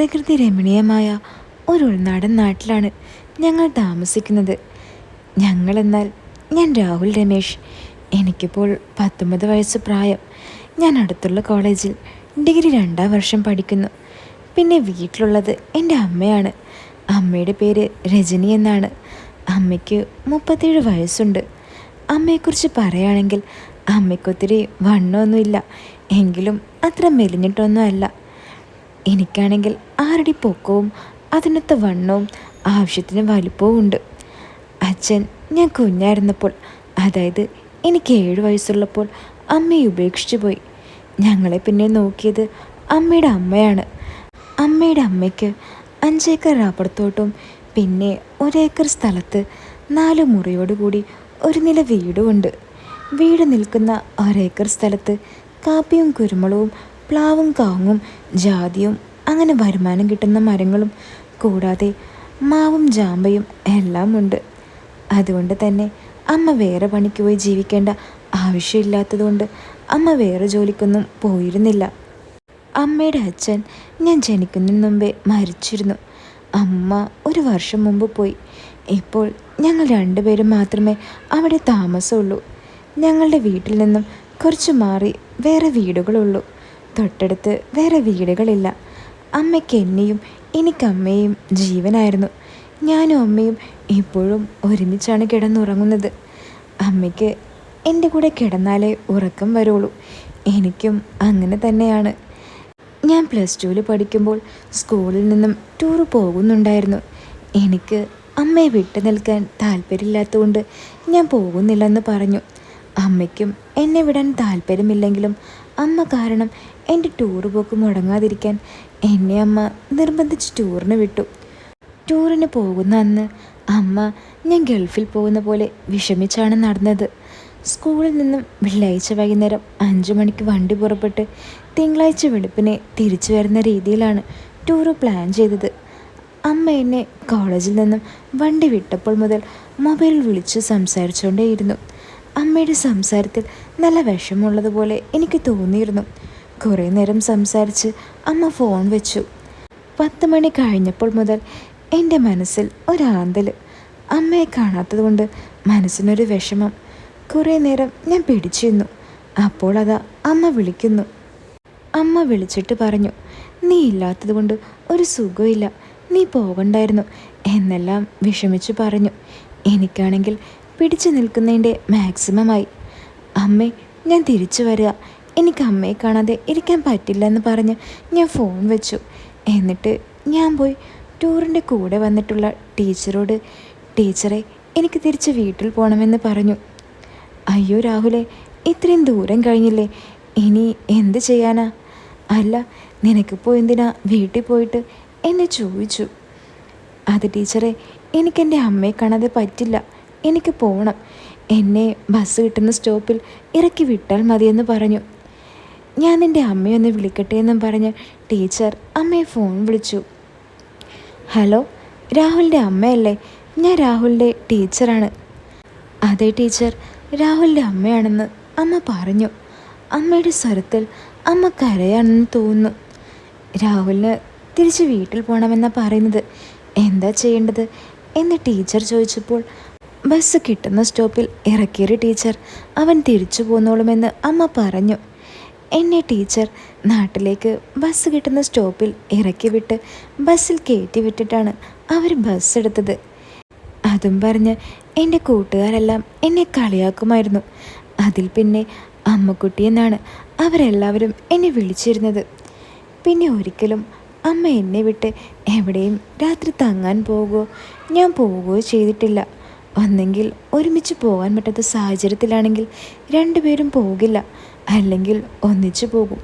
പ്രകൃതി രമണീയമായ ഒരു ഉൾനാടൻ നാട്ടിലാണ് ഞങ്ങൾ താമസിക്കുന്നത്. ഞങ്ങളെന്നാൽ ഞാൻ രാഹുൽ രമേശ്. എനിക്കിപ്പോൾ 19 വയസ്സ് പ്രായം. ഞാൻ അടുത്തുള്ള കോളേജിൽ ഡിഗ്രി 2ാം വർഷം പഠിക്കുന്നു. പിന്നെ വീട്ടിലുള്ളത് എൻ്റെ അമ്മയാണ്. അമ്മയുടെ പേര് രജനി എന്നാണ്. അമ്മയ്ക്ക് 37 വയസ്സുണ്ട്. അമ്മയെക്കുറിച്ച് പറയുകയാണെങ്കിൽ അമ്മയ്ക്കൊത്തിരി വണ്ണമൊന്നുമില്ല, എങ്കിലും അത്ര മെലിഞ്ഞിട്ടൊന്നും അല്ല. എനിക്കാണെങ്കിൽ 6 അടി പൊക്കവും അതിനൊത്ത വണ്ണവും ആവശ്യത്തിന് വലിപ്പവും ഉണ്ട്. അച്ഛൻ ഞാൻ കുഞ്ഞായിരുന്നപ്പോൾ, അതായത് എനിക്ക് 7 വയസ്സുള്ളപ്പോൾ അമ്മയെ ഉപേക്ഷിച്ചു പോയി. ഞങ്ങളെ പിന്നെ നോക്കിയത് അമ്മയുടെ അമ്മയാണ്. അമ്മയുടെ അമ്മയ്ക്ക് 5 ഏക്കർ റബ്ബർ തോട്ടവും പിന്നെ 1 ഏക്കർ സ്ഥലത്ത് 4 മുറിയോടുകൂടി ഒരു നില വീടുമുണ്ട്. വീട് നിൽക്കുന്ന 1 ഏക്കർ സ്ഥലത്ത് കാപ്പിയും കുരുമുളകും പ്ലാവും കാങ്ങും ജാതിയും അങ്ങനെ വരുമാനം കിട്ടുന്ന മരങ്ങളും കൂടാതെ മാവും ജാമ്പയും എല്ലാം ഉണ്ട്. അതുകൊണ്ട് തന്നെ അമ്മ വേറെ പണിക്ക് പോയി ജീവിക്കേണ്ട ആവശ്യമില്ലാത്തതുകൊണ്ട് അമ്മ വേറെ ജോലിക്കൊന്നും പോയിരുന്നില്ല. അമ്മയുടെ അച്ഛൻ ഞാൻ ജനിക്കുന്നതിന് മുമ്പേ മരിച്ചിരുന്നു. അമ്മ 1 വർഷം മുമ്പ് പോയി. ഇപ്പോൾ ഞങ്ങൾ 2 പേരും മാത്രമേ അവിടെ താമസമുള്ളൂ. ഞങ്ങളുടെ വീട്ടിൽ നിന്നും കുറച്ച് മാറി വേറെ വീടുകളുള്ളൂ. തൊട്ടടുത്ത് വേറെ വീടുകളില്ല. അമ്മയ്ക്ക് എന്നെയും എനിക്കമ്മയും ജീവനായിരുന്നു. ഞാനും അമ്മയും ഇപ്പോഴും ഒരുമിച്ചാണ് കിടന്നുറങ്ങുന്നത്. അമ്മയ്ക്ക് എൻ്റെ കൂടെ കിടന്നാലേ ഉറക്കം വരുള്ളൂ. എനിക്കും അങ്ങനെ തന്നെയാണ്. ഞാൻ +2-ൽ പഠിക്കുമ്പോൾ സ്കൂളിൽ നിന്നും ടൂർ പോകുന്നുണ്ടായിരുന്നു. എനിക്ക് അമ്മയെ വിട്ടു നിൽക്കാൻ താല്പര്യമില്ലാത്തതുകൊണ്ട് ഞാൻ പോകുന്നില്ലെന്ന് പറഞ്ഞു. അമ്മയ്ക്കും എന്നെ വിടാൻ താല്പര്യമില്ലെങ്കിലും അമ്മ കാരണം എൻ്റെ ടൂർ പോക്ക് മുടങ്ങാതിരിക്കാൻ എന്നെ അമ്മ നിർബന്ധിച്ച് ടൂറിന് വിട്ടു. ടൂറിന് പോകുന്ന അന്ന് അമ്മ ഞാൻ ഗൾഫിൽ പോകുന്ന പോലെ വിഷമിച്ചാണ് നടന്നത്. സ്കൂളിൽ നിന്നും വെള്ളിയാഴ്ച വൈകുന്നേരം 5 മണിക്ക് വണ്ടി പുറപ്പെട്ട് തിങ്കളാഴ്ച വെളുപ്പിനെ തിരിച്ചു വരുന്ന രീതിയിലാണ് ടൂർ പ്ലാൻ ചെയ്തത്. അമ്മ എന്നെ കോളേജിൽ നിന്നും വണ്ടി വിട്ടപ്പോൾ മുതൽ മൊബൈലിൽ വിളിച്ച് സംസാരിച്ചുകൊണ്ടേയിരുന്നു. അമ്മയുടെ സംസാരത്തിൽ നല്ല വിഷമമുള്ളതുപോലെ എനിക്ക് തോന്നിയിരുന്നു. കുറേ നേരം സംസാരിച്ച് അമ്മ ഫോൺ വെച്ചു. 10 മണി കഴിഞ്ഞപ്പോൾ മുതൽ എൻ്റെ മനസ്സിൽ ഒരാന്തൽ. അമ്മയെ കാണാത്തത് കൊണ്ട് മനസ്സിനൊരു വിഷമം. കുറേ നേരം ഞാൻ പിടിച്ചു നിന്നു. അപ്പോൾ അതാ അമ്മ വിളിക്കുന്നു. അമ്മ വിളിച്ചിട്ട് പറഞ്ഞു, "നീ ഇല്ലാത്തത് കൊണ്ട് ഒരു സുഖമില്ല, നീ പോകണ്ടായിരുന്നു" എന്നെല്ലാം വിഷമിച്ച് പറഞ്ഞു. എനിക്കാണെങ്കിൽ പിടിച്ചു നിൽക്കുന്നതിൻ്റെ മാക്സിമമായി. "അമ്മേ, ഞാൻ തിരിച്ചു വരിക, എനിക്ക് അമ്മയെ കാണാതെ ഇരിക്കാൻ പറ്റില്ല" എന്ന് പറഞ്ഞ് ഞാൻ ഫോൺ വെച്ചു. എന്നിട്ട് ഞാൻ പോയി ടൂറിൻ്റെ കൂടെ വന്നിട്ടുള്ള ടീച്ചറോട്, "ടീച്ചറെ, എനിക്ക് തിരിച്ച് വീട്ടിൽ പോകണമെന്ന്" പറഞ്ഞു. "അയ്യോ രാഹുലേ, ഇത്രയും ദൂരം കഴിഞ്ഞില്ലേ, ഇനി എന്ത് ചെയ്യാനാ? അല്ല, നിനക്കിപ്പോൾ എന്തിനാ വീട്ടിൽ പോയിട്ട്" എന്നെ ചോദിച്ചു. "അത് ടീച്ചറെ, എനിക്കെൻ്റെ അമ്മയെ കാണാതെ പറ്റില്ല, എനിക്ക് പോകണം. എന്നെ ബസ് കിട്ടുന്ന സ്റ്റോപ്പിൽ ഇറക്കി വിട്ടാൽ മതിയെന്ന്" പറഞ്ഞു. "ഞാൻ എൻ്റെ അമ്മയൊന്ന് വിളിക്കട്ടെ" എന്നും പറഞ്ഞ് ടീച്ചർ അമ്മയെ ഫോൺ വിളിച്ചു. "ഹലോ, രാഹുലിൻ്റെ അമ്മയല്ലേ? ഞാൻ രാഹുലിൻ്റെ ടീച്ചറാണ്." "അതെ ടീച്ചർ, രാഹുലിൻ്റെ അമ്മയാണെന്ന്" അമ്മ പറഞ്ഞു. അമ്മയുടെ സ്വരത്തിൽ അമ്മ കരയാണെന്ന് തോന്നുന്നു. "രാഹുലിന് തിരിച്ച് വീട്ടിൽ പോകണമെന്നാണ് പറയുന്നത്, എന്താ ചെയ്യേണ്ടത്?" എന്ന് ടീച്ചർ ചോദിച്ചപ്പോൾ, ബസ് കിട്ടുന്ന സ്റ്റോപ്പിൽ ഇറക്കിയൊരു ടീച്ചർ അവൻ തിരിച്ചു പോന്നോളുമെന്ന് അമ്മ പറഞ്ഞു. എന്നെ ടീച്ചർ നാട്ടിലേക്ക് ബസ് കിട്ടുന്ന സ്റ്റോപ്പിൽ ഇറക്കി വിട്ട് ബസ്സിൽ കയറ്റി വിട്ടിട്ടാണ് അവർ ബസ് എടുത്തത്. അതും പറഞ്ഞ് എൻ്റെ കൂട്ടുകാരെല്ലാം എന്നെ കളിയാക്കുമായിരുന്നു. അതിൽ പിന്നെ അമ്മക്കുട്ടി എന്നാണ് അവരെല്ലാവരും എന്നെ വിളിച്ചിരുന്നത്. പിന്നെ ഒരിക്കലും അമ്മ എന്നെ വിട്ട് എവിടെയും രാത്രി തങ്ങാൻ പോകുകയോ ഞാൻ പോവുകയോ ചെയ്തിട്ടില്ല. ഒന്നെങ്കിൽ ഒരുമിച്ച് പോകാൻ പറ്റാത്ത സാഹചര്യത്തിലാണെങ്കിൽ 2 പേരും പോകില്ല, അല്ലെങ്കിൽ ഒന്നിച്ചു പോകും.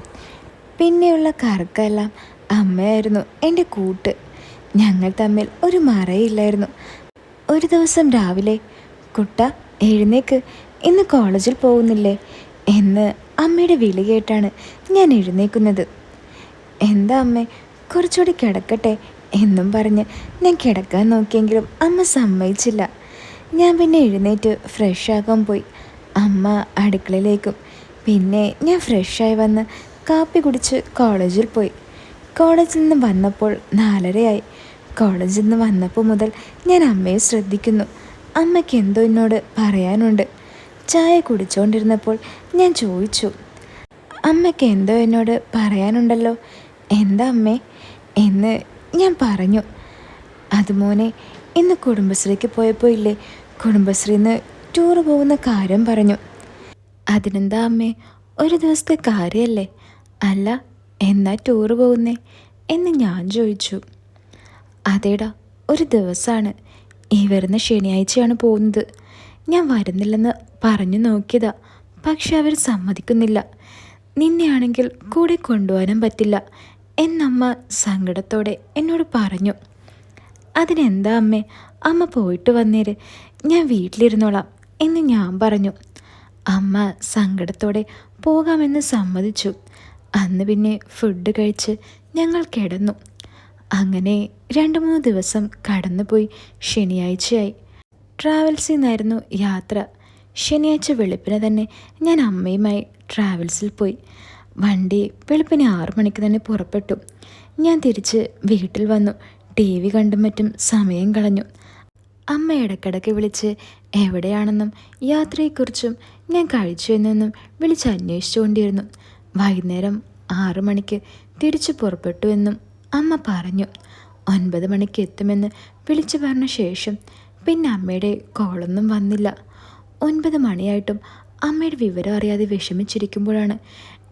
പിന്നെയുള്ള കറക്കെല്ലാം അമ്മയായിരുന്നു എൻ്റെ കൂട്ട്. ഞങ്ങൾ തമ്മിൽ ഒരു മറയില്ലായിരുന്നു. ഒരു ദിവസം രാവിലെ, "കുട്ട, എഴുന്നേക്ക്, ഇന്ന് കോളേജിൽ പോകുന്നില്ലേ?" എന്ന് അമ്മയുടെ വിളി കേട്ടാണ് ഞാൻ എഴുന്നേക്കുന്നത്. "എന്താ അമ്മേ, കുറച്ചുകൂടി കിടക്കട്ടെ" എന്നും പറഞ്ഞ് ഞാൻ കിടക്കാൻ നോക്കിയെങ്കിലും അമ്മ സമ്മതിച്ചില്ല. ഞാൻ പിന്നെ എഴുന്നേറ്റ് ഫ്രഷ് ആകാൻ പോയി. അമ്മ അടുക്കളയിലേക്കും. പിന്നെ ഞാൻ ഫ്രഷായി വന്ന് കാപ്പി കുടിച്ച് കോളേജിൽ പോയി. കോളേജിൽ നിന്ന് വന്നപ്പോൾ 4:30 കോളേജിൽ നിന്ന് വന്നപ്പോൾ മുതൽ ഞാൻ അമ്മയെ ശ്രദ്ധിക്കുന്നു. അമ്മയ്ക്ക് എന്തോ എന്നോട് പറയാനുണ്ട്. ചായ കുടിച്ചുകൊണ്ടിരുന്നപ്പോൾ ഞാൻ ചോദിച്ചു, അമ്മയ്ക്ക് എന്തോ എന്നോട് പറയാനുണ്ടല്ലോ, എന്താ അമ്മേ എന്ന് ഞാൻ പറഞ്ഞു. അത് മോനെ, ഇന്ന് കുടുംബശ്രീക്ക് പോയപ്പോൾ ഇല്ലേ, കുടുംബശ്രീന്ന് ടൂറ് പോകുന്ന കാര്യം പറഞ്ഞു. അതിനെന്താ അമ്മേ, ഒരു ദിവസത്തെ കാര്യമല്ലേ? അല്ല, എന്നാ ടൂറ് പോകുന്നേ എന്ന് ഞാൻ ചോദിച്ചു. അതേടാ, ഒരു ദിവസമാണ്, ഈ വരുന്ന ശനിയാഴ്ചയാണ് പോകുന്നത്. ഞാൻ വരുന്നില്ലെന്ന് പറഞ്ഞു നോക്കിയതാ, പക്ഷെ അവർ സമ്മതിക്കുന്നില്ല. നിന്നെയാണെങ്കിൽ കൂടെ കൊണ്ടുപോകാനും പറ്റില്ല എന്നമ്മ സങ്കടത്തോടെ എന്നോട് പറഞ്ഞു. അതിനെന്താ അമ്മേ, അമ്മ പോയിട്ട് വന്നേര്, ഞാൻ വീട്ടിലിരുന്നോളാം എന്ന് ഞാൻ പറഞ്ഞു. അമ്മ സങ്കടത്തോടെ പോകാമെന്ന് സമ്മതിച്ചു. അന്ന് പിന്നെ ഫുഡ് കഴിച്ച് ഞങ്ങൾ കിടന്നു. അങ്ങനെ 2-3 ദിവസം കടന്നുപോയി. ശനിയാഴ്ചയായി. ട്രാവൽസിൽ നിന്നായിരുന്നു യാത്ര. ശനിയാഴ്ച വെളുപ്പിന് തന്നെ ഞാൻ അമ്മയുമായി ട്രാവൽസിൽ പോയി. വണ്ടി വെളുപ്പിന് 6 മണിക്ക് തന്നെ പുറപ്പെട്ടു. ഞാൻ തിരിച്ച് വീട്ടിൽ വന്നു. TV കണ്ടും മറ്റും സമയം കളഞ്ഞു. അമ്മ ഇടയ്ക്കിടയ്ക്ക് വിളിച്ച് എവിടെയാണെന്നും യാത്രയെക്കുറിച്ചും ഞാൻ കഴിച്ചു എന്നും വിളിച്ചന്വേഷിച്ചുകൊണ്ടിരുന്നു. വൈകുന്നേരം 6 മണിക്ക് തിരിച്ചു പുറപ്പെട്ടു എന്നും അമ്മ പറഞ്ഞു. 9 മണിക്ക് എത്തുമെന്ന് വിളിച്ചു പറഞ്ഞ ശേഷം പിന്നെ അമ്മയുടെ കോളൊന്നും വന്നില്ല. 9 മണിയായിട്ടും അമ്മയുടെ വിവരം അറിയാതെ വിഷമിച്ചിരിക്കുമ്പോഴാണ്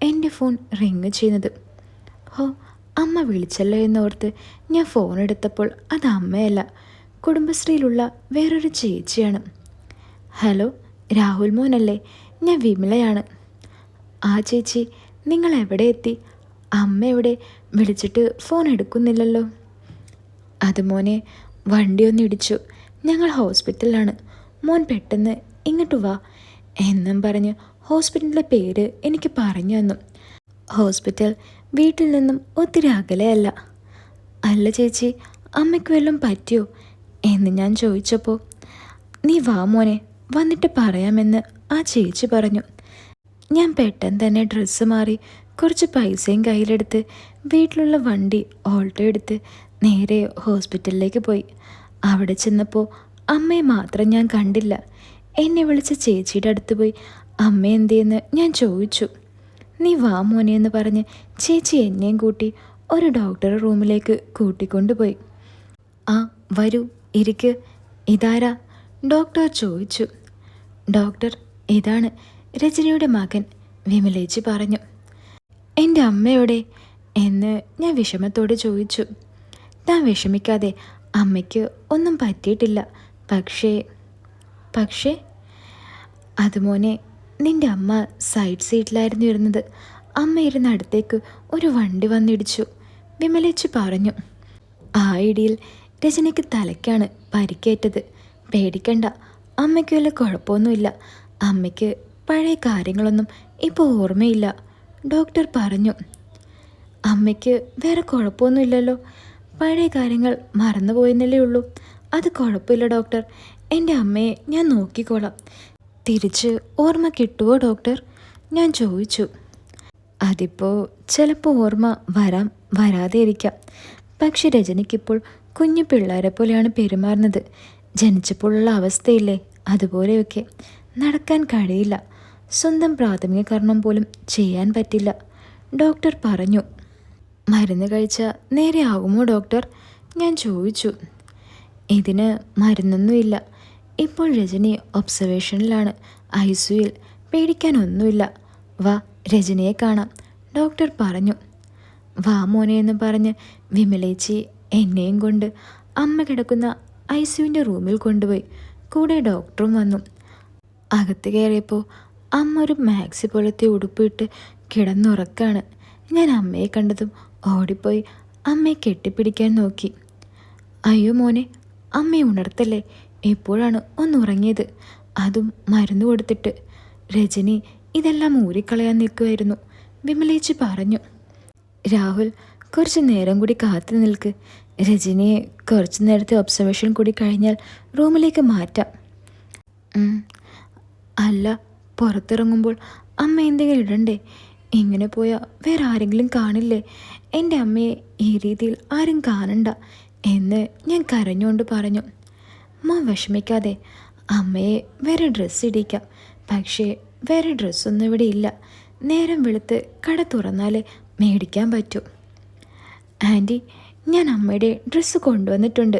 എൻ്റെ ഫോൺ റിങ് ചെയ്യുന്നത്. ഹോ, അമ്മ വിളിച്ചല്ലോ എന്നോർത്ത് ഞാൻ ഫോൺ എടുത്തപ്പോൾ അത് അമ്മയല്ല, കുടുംബശ്രീയിലുള്ള വേറൊരു ചേച്ചിയാണ്. ഹലോ, രാഹുൽ മോനല്ലേ? ഞാൻ വിമലയാണ്. ആ ചേച്ചി, നിങ്ങൾ എവിടെ എത്തി? അമ്മ എവിടെ? വിളിച്ചിട്ട് ഫോൺ എടുക്കുന്നില്ലല്ലോ. അത് മോനെ, വണ്ടിയൊന്ന് ഇടിച്ചു, ഞങ്ങൾ ഹോസ്പിറ്റലിലാണ്, മോൻ പെട്ടെന്ന് ഇങ്ങോട്ട് വാ എന്നും പറഞ്ഞ് ഹോസ്പിറ്റലിൻ്റെ പേര് എനിക്ക് പറഞ്ഞു തന്നു. ഹോസ്പിറ്റൽ വീട്ടിൽ നിന്നും ഒത്തിരി അകലെയല്ല. അല്ല ചേച്ചി, അമ്മയ്ക്ക് വല്ലതും പറ്റിയോ എന്ന് ഞാൻ ചോദിച്ചപ്പോൾ, നീ വാ മോനെ, വന്നിട്ട് പറയാമെന്ന് ആ ചേച്ചി പറഞ്ഞു. ഞാൻ പെട്ടെന്ന് തന്നെ ഡ്രസ്സ് മാറി കുറച്ച് പൈസയും കയ്യിലെടുത്ത് വീട്ടിലുള്ള വണ്ടി ഓൾട്ടോ എടുത്ത് നേരെ ഹോസ്പിറ്റലിലേക്ക് പോയി. അവിടെ ചെന്നപ്പോൾ അമ്മയെ മാത്രം ഞാൻ കണ്ടില്ല. എന്നെ വിളിച്ച ചേച്ചിയുടെ അടുത്ത് പോയി അമ്മ എന്തെന്ന് ഞാൻ ചോദിച്ചു. നീ വാ മോനെ എന്ന് പറഞ്ഞ് ചേച്ചി എന്നെയും കൂട്ടി ഒരു ഡോക്ടർ റൂമിലേക്ക് കൂട്ടിക്കൊണ്ടുപോയി. ആ വരൂ, ഇരിക്ക്. ഇതാരാ? ഡോക്ടർ ചോദിച്ചു. ഡോക്ടർ, ഇതാണ് രജനിയുടെ മകൻ, വിമലേച്ചി പറഞ്ഞു. എൻ്റെ അമ്മയോടെ എന്ന് ഞാൻ വിഷമത്തോടെ ചോദിച്ചു. താൻ വിഷമിക്കാതെ, അമ്മയ്ക്ക് ഒന്നും പറ്റിയിട്ടില്ല. പക്ഷേ അത് മോനെ, നിൻ്റെ അമ്മ സൈഡ് സീറ്റിലായിരുന്നു ഇരുന്നത്. അമ്മ ഇരുന്ന അടുത്തേക്ക് ഒരു വണ്ടി വന്നിടിച്ചു, വിമലേച്ചി പറഞ്ഞു. ആ ഇടിയിൽ രജനിക്ക് തലയ്ക്കാണ് പരിക്കേറ്റത്. പേടിക്കണ്ട, അമ്മയ്ക്ക് വല്ല കുഴപ്പമൊന്നുമില്ല. അമ്മയ്ക്ക് പഴയ കാര്യങ്ങളൊന്നും ഇപ്പോൾ ഓർമ്മയില്ല, ഡോക്ടർ പറഞ്ഞു. അമ്മയ്ക്ക് വേറെ കുഴപ്പമൊന്നുമില്ലല്ലോ? പഴയ കാര്യങ്ങൾ മറന്നുപോയെന്നല്ലേ ഉള്ളൂ. അത് കുഴപ്പമില്ല ഡോക്ടർ, എൻ്റെ അമ്മയെ ഞാൻ നോക്കിക്കോളാം. തിരിച്ച് ഓർമ്മ കിട്ടുമോ ഡോക്ടർ? ഞാൻ ചോദിച്ചു. അതിപ്പോൾ ചിലപ്പോൾ ഓർമ്മ വരാം, വരാതെ ഇരിക്കാം. പക്ഷെ രജനിക്കിപ്പോൾ കുഞ്ഞു പിള്ളേരെ പോലെയാണ് പെരുമാറുന്നത്. ജനിച്ചപ്പോഴുള്ള അവസ്ഥയില്ലേ, അതുപോലെയൊക്കെ. നടക്കാൻ കഴിയില്ല, സ്വന്തം പ്രാഥമിക കർമ്മം പോലും ചെയ്യാൻ പറ്റില്ല, ഡോക്ടർ പറഞ്ഞു. മരുന്ന് കഴിച്ചാൽ നേരെ ആകുമോ ഡോക്ടർ? ഞാൻ ചോദിച്ചു. ഇതിന് മരുന്നൊന്നുമില്ല. ഇപ്പോൾ രജനി ഒബ്സർവേഷനിലാണ്, ICUയിൽ. പേടിക്കാനൊന്നുമില്ല. വാ, രജനിയെ കാണാം, ഡോക്ടർ പറഞ്ഞു. വാ മോനെ എന്ന് പറഞ്ഞ് വിമലേച്ചി എന്നെയും കൊണ്ട് അമ്മ കിടക്കുന്ന ICUവിൻ്റെ റൂമിൽ കൊണ്ടുപോയി. കൂടെ ഡോക്ടറും വന്നു. അകത്ത് കയറിയപ്പോൾ അമ്മ ഒരു മാക്സി പോലത്തെ ഉടുപ്പിട്ട് കിടന്നുറക്കാണ്. ഞാൻ അമ്മയെ കണ്ടതും ഓടിപ്പോയി അമ്മയെ കെട്ടിപ്പിടിക്കാൻ നോക്കി. അയ്യോ മോനെ, അമ്മയെ ഉണർത്തല്ലേ, എപ്പോഴാണ് ഒന്നുറങ്ങിയത്, അതും മരുന്ന് കൊടുത്തിട്ട്. രജനി ഇതെല്ലാം ഊരിക്കളയാൻ നിൽക്കുമായിരുന്നു, വിമലേച്ചി പറഞ്ഞു. രാഹുൽ, കുറച്ച് നേരം കൂടി കാത്തു നിൽക്ക്. രജനിയെ കുറച്ച് നേരത്തെ ഒബ്സർവേഷൻ കൂടി കഴിഞ്ഞാൽ റൂമിലേക്ക് മാറ്റാം. അല്ല, പുറത്തിറങ്ങുമ്പോൾ അമ്മ എന്തെങ്കിലും ഇടണ്ടേ? ഇങ്ങനെ പോയാൽ വേറെ ആരെങ്കിലും കാണില്ലേ? എൻ്റെ അമ്മയെ ഈ രീതിയിൽ ആരും കാണണ്ട എന്ന് ഞാൻ കരഞ്ഞുകൊണ്ട് പറഞ്ഞു. മോൻ വിഷമിക്കാതെ, അമ്മയെ വേറെ ഡ്രസ്സ് ഇടിക്കാം. പക്ഷേ വേറെ ഡ്രസ്സൊന്നും ഇവിടെ ഇല്ല. നേരം വെളുത്ത് കട തുറന്നാലേ മേടിക്കാൻ പറ്റൂ. ആൻറ്റി, ഞാൻ അമ്മയുടെ ഡ്രസ്സ് കൊണ്ടുവന്നിട്ടുണ്ട്,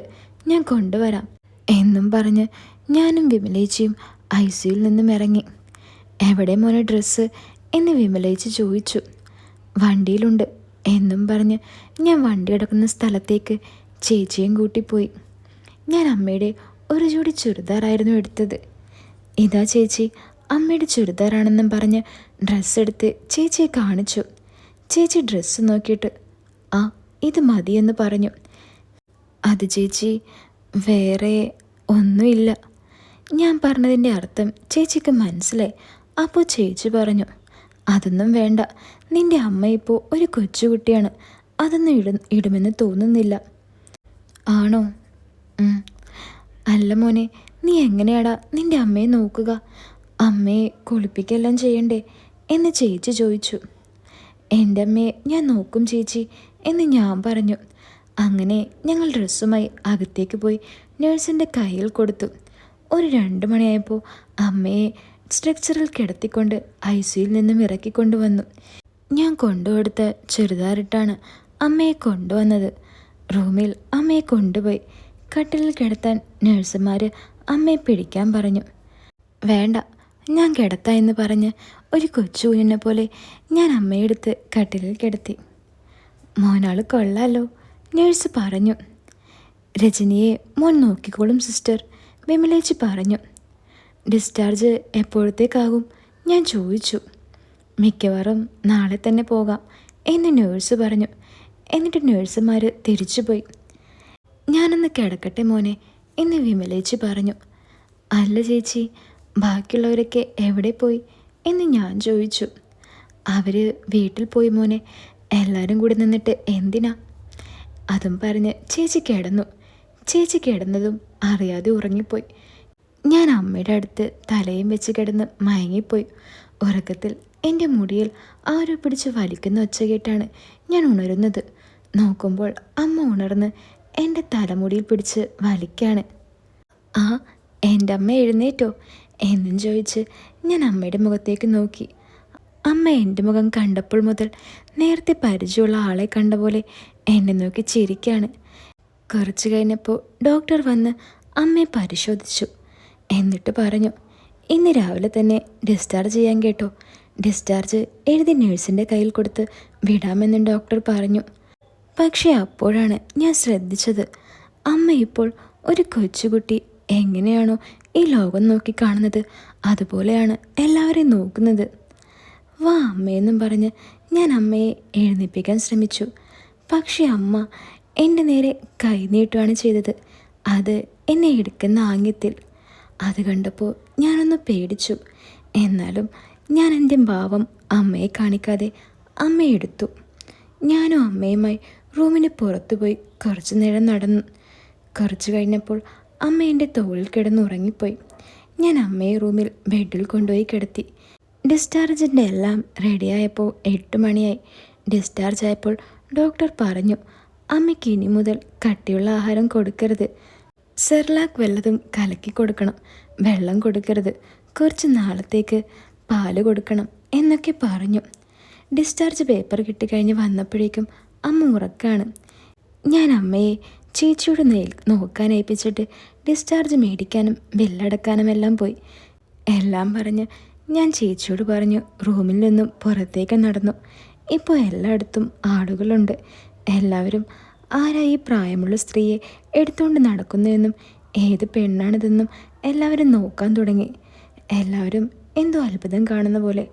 ഞാൻ കൊണ്ടുവരാം എന്നും പറഞ്ഞ് ഞാനും വിമലേച്ചിയും ICUയിൽ നിന്നും ഇറങ്ങി. എവിടെ മോനെ ഡ്രസ്സ് എന്ന് വിമലേച്ചി ചോദിച്ചു. വണ്ടിയിലുണ്ട് എന്നും പറഞ്ഞ് ഞാൻ വണ്ടി കിടക്കുന്ന സ്ഥലത്തേക്ക് ചേച്ചിയും കൂട്ടിപ്പോയി. ഞാൻ അമ്മയുടെ ഒരു ജോഡി ചുരിദാറായിരുന്നു എടുത്തത്. ഇതാ ചേച്ചി, അമ്മയുടെ ചുരിദാറാണെന്നും പറഞ്ഞ് ഡ്രസ്സ് എടുത്ത് ചേച്ചിയെ കാണിച്ചു. ചേച്ചി ഡ്രസ്സ് നോക്കിയിട്ട് ആ ഇത് മതിയെന്ന് പറഞ്ഞു. അത് ചേച്ചി, വേറെ ഒന്നുമില്ല. ഞാൻ പറഞ്ഞതിൻ്റെ അർത്ഥം ചേച്ചിക്ക് മനസ്സിലായി. അപ്പോൾ ചേച്ചി പറഞ്ഞു, അതൊന്നും വേണ്ട, നിൻ്റെ അമ്മ ഇപ്പോൾ ഒരു കൊച്ചുകുട്ടിയാണ്, അതൊന്നും ഇടുമെന്ന് തോന്നുന്നില്ല. ആണോ? അല്ല മോനെ, നീ എങ്ങനെയാടാ നിൻ്റെ അമ്മയെ നോക്കുക? അമ്മയെ കുളിപ്പിക്കെല്ലാം ചെയ്യണ്ടേ എന്ന് ചേച്ചി ചോദിച്ചു. എൻ്റെ അമ്മയെ ഞാൻ നോക്കും ചേച്ചി എന്ന് ഞാൻ പറഞ്ഞു. അങ്ങനെ ഞങ്ങൾ ഡ്രസ്സുമായി അകത്തേക്ക് പോയി നഴ്സിൻ്റെ കയ്യിൽ കൊടുത്തു. ഒരു 2 മണിയായപ്പോൾ അമ്മയെ സ്ട്രക്ചറിൽ കിടത്തിക്കൊണ്ട് ICUയിൽ നിന്നും ഇറക്കിക്കൊണ്ടുവന്നു. ഞാൻ കൊണ്ടുകൊടുത്ത ചുരിദാറിട്ടാണ് അമ്മയെ കൊണ്ടുവന്നത്. റൂമിൽ അമ്മയെ കൊണ്ടുപോയി കട്ടിലിൽ കിടത്താൻ നഴ്സുമാർ അമ്മയെ പിടിക്കാൻ പറഞ്ഞു. വേണ്ട, ഞാൻ കിടത്താം എന്ന് പറഞ്ഞ് ഒരു കൊച്ചു കുഞ്ഞിനെ പോലെ ഞാൻ അമ്മയെടുത്ത് കട്ടിലിൽ കിടത്തി. മോനാൾ കൊള്ളാലോ, നഴ്സ് പറഞ്ഞു. രജനിയെ മോൻ നോക്കിക്കോളും സിസ്റ്റർ, വിമലേച്ചി പറഞ്ഞു. ഡിസ്ചാർജ് എപ്പോഴത്തേക്കാകും? ഞാൻ ചോദിച്ചു. മിക്കവാറും നാളെ തന്നെ പോകാം എന്ന് നേഴ്സ് പറഞ്ഞു. എന്നിട്ട് നേഴ്സുമാർ തിരിച്ചുപോയി. ഞാനൊന്ന് കിടക്കട്ടെ മോനെ എന്ന് വിമലേച്ചി പറഞ്ഞു. അല്ല ചേച്ചി, ബാക്കിയുള്ളവരൊക്കെ എവിടെ പോയി എന്ന് ഞാൻ ചോദിച്ചു. അവർ വീട്ടിൽ പോയി മോനെ, എല്ലാവരും കൂടി നിന്നിട്ട് എന്തിനാ? അതും പറഞ്ഞ് ചേച്ചി കിടന്നു. ചേച്ചി കിടന്നതും അറിയാതെ ഉറങ്ങിപ്പോയി. ഞാൻ അമ്മയുടെ അടുത്ത് തലയും വെച്ച് കിടന്ന് മയങ്ങിപ്പോയി. ഉറക്കത്തിൽ എൻ്റെ മുടിയിൽ ആരോ പിടിച്ച് വലിക്കുന്ന ഒച്ച കേട്ടാണ് ഞാൻ ഉണരുന്നത്. നോക്കുമ്പോൾ അമ്മ ഉണർന്ന് എൻ്റെ തലമുടിയിൽ പിടിച്ച് വലിക്കാണ്. ആ, എൻ്റെ അമ്മ എഴുന്നേറ്റോ എന്നും ചോദിച്ച് ഞാൻ അമ്മയുടെ മുഖത്തേക്ക് നോക്കി. അമ്മ എൻ്റെ മുഖം കണ്ടപ്പോൾ മുതൽ നേരത്തെ പരിചയമുള്ള ആളെ കണ്ട പോലെ എന്നെ നോക്കി ചിരിക്കാണ്. കുറച്ച് കഴിഞ്ഞപ്പോൾ ഡോക്ടർ വന്ന് അമ്മയെ പരിശോധിച്ചു. എന്നിട്ട് പറഞ്ഞു, ഇന്ന് രാവിലെ തന്നെ ഡിസ്ചാർജ് ചെയ്യാൻ കേട്ടോ. ഡിസ്ചാർജ് എഴുതി നഴ്സിൻ്റെ കയ്യിൽ കൊടുത്ത് വിടാമെന്ന് ഡോക്ടർ പറഞ്ഞു. പക്ഷേ അപ്പോഴാണ് ഞാൻ ശ്രദ്ധിച്ചത്, അമ്മ ഇപ്പോൾ ഒരു കൊച്ചുകുട്ടി എങ്ങനെയാണോ ഈ ലോകം നോക്കി കാണുന്നത് അതുപോലെയാണ് എല്ലാവരെയും നോക്കുന്നത്. വാ അമ്മയെന്നും പറഞ്ഞ് ഞാൻ അമ്മയെ എഴുന്നേൽപ്പിക്കാൻ ശ്രമിച്ചു. പക്ഷേ അമ്മ എൻ്റെ നേരെ കൈ നീട്ടുകയാണ് ചെയ്തത്. അത് എന്നെ എടുക്കുന്ന ആംഗ്യത്തിൽ. അത് കണ്ടപ്പോൾ ഞാനൊന്ന് പേടിച്ചു. എന്നാലും ഞാൻ എൻ്റെ ഭാവം അമ്മയെ കാണിക്കാതെ അമ്മയെ എടുത്തു. ഞാനും അമ്മയുമായി റൂമിന് പുറത്തുപോയി കുറച്ചു നേരം നടന്നു. കുറച്ച് കഴിഞ്ഞപ്പോൾ അമ്മ എൻ്റെ തോളിൽ കിടന്നുറങ്ങിപ്പോയി. ഞാൻ അമ്മയെ റൂമിൽ ബെഡിൽ കൊണ്ടുപോയി കിടത്തി. ഡിസ്ചാർജിൻ്റെ എല്ലാം റെഡിയായപ്പോൾ 8 മണിയായി. ഡിസ്ചാർജ് ആയപ്പോൾ ഡോക്ടർ പറഞ്ഞു, അമ്മയ്ക്ക് ഇനി മുതൽ കട്ടിയുള്ള ആഹാരം കൊടുക്കരുത്. സെർലാക്ക് വല്ലതും കലക്കി കൊടുക്കണം, വെള്ളം കൊടുക്കരുത്, കുറച്ച് നാളത്തേക്ക് പാല് കൊടുക്കണം എന്നൊക്കെ പറഞ്ഞു. ഡിസ്ചാർജ് പേപ്പർ കിട്ടിക്കഴിഞ്ഞ് വന്നപ്പോഴേക്കും അമ്മ ഉറക്കാണ്. ഞാൻ അമ്മയെ ചേച്ചിയോട് നോക്കാൻ ഏൽപ്പിച്ചിട്ട് ഡിസ്ചാർജ് മേടിക്കാനും ബില്ലടക്കാനും എല്ലാം പോയി. എല്ലാം പറഞ്ഞ് ഞാൻ ചേച്ചിയോട് പറഞ്ഞു റൂമിൽ നിന്നും പുറത്തേക്ക് നടന്നു. ഇപ്പോൾ എല്ലായിടത്തും ആളുകളുണ്ട്. എല്ലാവരും ആരാ ഈ പ്രായമുള്ള സ്ത്രീയെ എടുത്തുകൊണ്ട് നടക്കുന്നതെന്നും ഏത് പെണ്ണാണിതെന്നും എല്ലാവരും നോക്കാൻ തുടങ്ങി. എല്ലാവരും എന്തോ അത്ഭുതം കാണുന്ന പോലെ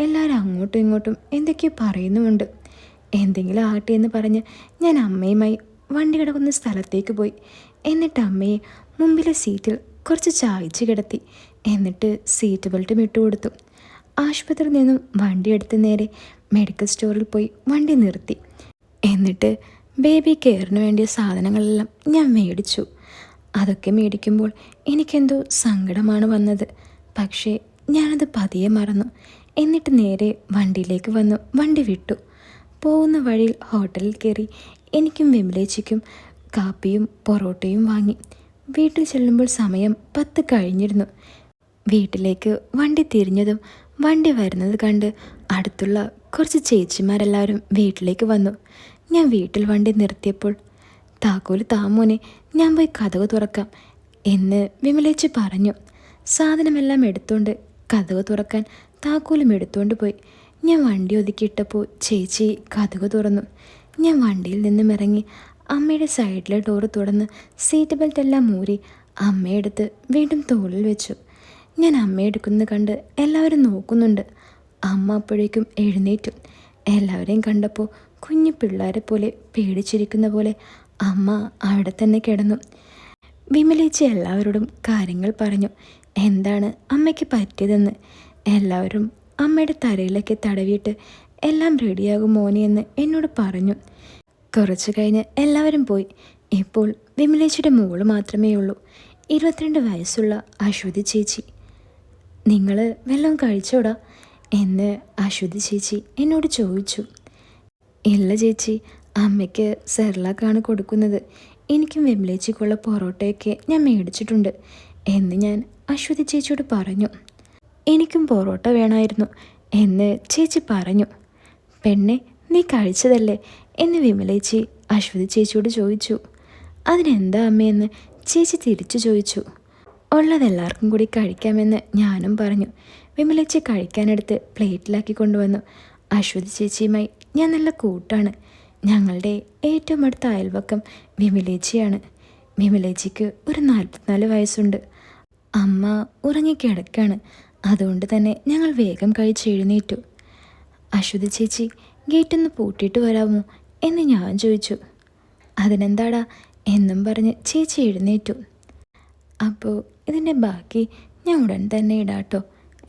എല്ലാവരും അങ്ങോട്ടും ഇങ്ങോട്ടും എന്തൊക്കെയോ പറയുന്നുമുണ്ട്. എന്തെങ്കിലും ആകട്ടെ എന്ന് പറഞ്ഞ് ഞാൻ അമ്മയുമായി വണ്ടി കിടക്കുന്ന സ്ഥലത്തേക്ക് പോയി. എന്നിട്ട് അമ്മയെ മുമ്പിലെ സീറ്റിൽ കുറച്ച് ചായച്ച് കിടത്തി. എന്നിട്ട് സീറ്റ് ബെൽറ്റും ഇട്ടുകൊടുത്തു. ആശുപത്രിയിൽ നിന്നും വണ്ടിയെടുത്ത് നേരെ മെഡിക്കൽ സ്റ്റോറിൽ പോയി വണ്ടി നിർത്തി. എന്നിട്ട് ബേബി കെയറിന് വേണ്ടിയ സാധനങ്ങളെല്ലാം ഞാൻ മേടിച്ചു. അതൊക്കെ മേടിക്കുമ്പോൾ എനിക്കെന്തോ സങ്കടമാണ് വന്നത്. പക്ഷേ ഞാനത് പതിയെ മറന്നു. എന്നിട്ട് നേരെ വണ്ടിയിലേക്ക് വന്നു. വണ്ടി വിട്ടു. പോകുന്ന വഴിയിൽ ഹോട്ടലിൽ കയറി എനിക്കും വിമലേച്ചിക്കും കാപ്പിയും പൊറോട്ടയും വാങ്ങി. വീട്ടിൽ ചെല്ലുമ്പോൾ സമയം 10 കഴിഞ്ഞിരുന്നു. വീട്ടിലേക്ക് വണ്ടി തിരിഞ്ഞതും വണ്ടി വരുന്നത് കണ്ട് അടുത്തുള്ള കുറച്ച് ചേച്ചിമാരെല്ലാവരും വീട്ടിലേക്ക് വന്നു. ഞാൻ വീട്ടിൽ വണ്ടി നിർത്തിയപ്പോൾ താക്കോല് താമോനെ, ഞാൻ പോയി കതക് തുറക്കാം എന്ന് വിമലേച്ചി പറഞ്ഞു. സാധനമെല്ലാം എടുത്തുകൊണ്ട് കതക് തുറക്കാൻ താക്കോലും എടുത്തുകൊണ്ട് പോയി. ഞാൻ വണ്ടി ഒതുക്കിയിട്ടപ്പോൾ ചേച്ചി കതക് തുറന്നു. ഞാൻ വണ്ടിയിൽ നിന്നും ഇറങ്ങി അമ്മയുടെ സൈഡിലെ ഡോറ് തുറന്ന് സീറ്റ് ബെൽറ്റ് എല്ലാം മൂരി അമ്മയെടുത്ത് വീണ്ടും തോളിൽ വെച്ചു. ഞാൻ അമ്മയെടുക്കുന്നത് കണ്ട് എല്ലാവരും നോക്കുന്നുണ്ട്. അമ്മ അപ്പോഴേക്കും എഴുന്നേറ്റു. എല്ലാവരെയും കണ്ടപ്പോൾ കുഞ്ഞു പിള്ളേരെ പോലെ പേടിച്ചിരിക്കുന്ന പോലെ അമ്മ അവിടെ തന്നെ കിടന്നു. വിമലേച്ചി എല്ലാവരോടും കാര്യങ്ങൾ പറഞ്ഞു, എന്താണ് അമ്മയ്ക്ക് പറ്റിയതെന്ന്. എല്ലാവരും അമ്മയുടെ തലയിലൊക്കെ തടവിയിട്ട് എല്ലാം റെഡിയാകും മോനെ എന്ന് എന്നോട് പറഞ്ഞു. കുറച്ച് കഴിഞ്ഞ് എല്ലാവരും പോയി. ഇപ്പോൾ വിമലേച്ചിയുടെ മോള് മാത്രമേ ഉള്ളൂ, 22 വയസ്സുള്ള അശ്വതി ചേച്ചി. നിങ്ങൾ വല്ലതും കഴിച്ചോടാ എന്ന് അശ്വതി ചേച്ചി എന്നോട് ചോദിച്ചു. ഇല്ല ചേച്ചി, അമ്മയ്ക്ക് സെർലാക്കാണ് കൊടുക്കുന്നത്. എനിക്കും വിമലേച്ചിക്കുള്ള പൊറോട്ടയൊക്കെ ഞാൻ മേടിച്ചിട്ടുണ്ട് എന്ന് ഞാൻ അശ്വതി ചേച്ചിയോട് പറഞ്ഞു. എനിക്കും പൊറോട്ട വേണമായിരുന്നു എന്ന് ചേച്ചി പറഞ്ഞു. പെണ്ണെ, നീ കഴിച്ചതല്ലേ എന്ന് വിമലേച്ചി അശ്വതി ചേച്ചിയോട് ചോദിച്ചു. അതിനെന്താ അമ്മയെന്ന് ചേച്ചി തിരിച്ചു ചോദിച്ചു. ഉള്ളതെല്ലാവർക്കും കൂടി കഴിക്കാമെന്ന് ഞാനും പറഞ്ഞു. വിമലേച്ചി കഴിക്കാനെടുത്ത് പ്ലേറ്റിലാക്കി കൊണ്ടുവന്നു. അശ്വതി ചേച്ചിയുമായി ഞാൻ നല്ല കൂട്ടാണ്. ഞങ്ങളുടെ ഏറ്റവും അടുത്ത അയൽവക്കം വിമലേച്ചിയാണ്. വിമലേച്ചിക്ക് ഒരു 44 വയസ്സുണ്ട്. അമ്മ ഉറങ്ങിക്കിടക്കാണ്. അതുകൊണ്ട് തന്നെ ഞങ്ങൾ വേഗം കഴിച്ച് എഴുന്നേറ്റു. അശ്വതി ചേച്ചി, ഗേറ്റൊന്ന് പൂട്ടിയിട്ട് വരാമോ എന്ന് ഞാൻ ചോദിച്ചു. അതിനെന്താടാ എന്നും പറഞ്ഞ് ചേച്ചി എഴുന്നേറ്റു. അപ്പോൾ ഇതിൻ്റെ ബാക്കി ഞാൻ ഉടൻ തന്നെ ഇടാട്ടോ.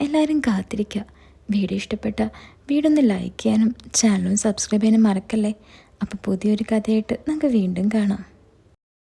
എല്ലാവരും കാത്തിരിക്കുക. വീഡിയോ ഇഷ്ടപ്പെട്ട വീടൊന്ന് ലൈക്ക് ചെയ്യാനും ചാനലും സബ്സ്ക്രൈബ് ചെയ്യാനും മറക്കല്ലേ. അപ്പോൾ പുതിയൊരു കഥയായിട്ട് നമുക്ക് വീണ്ടും കാണാം.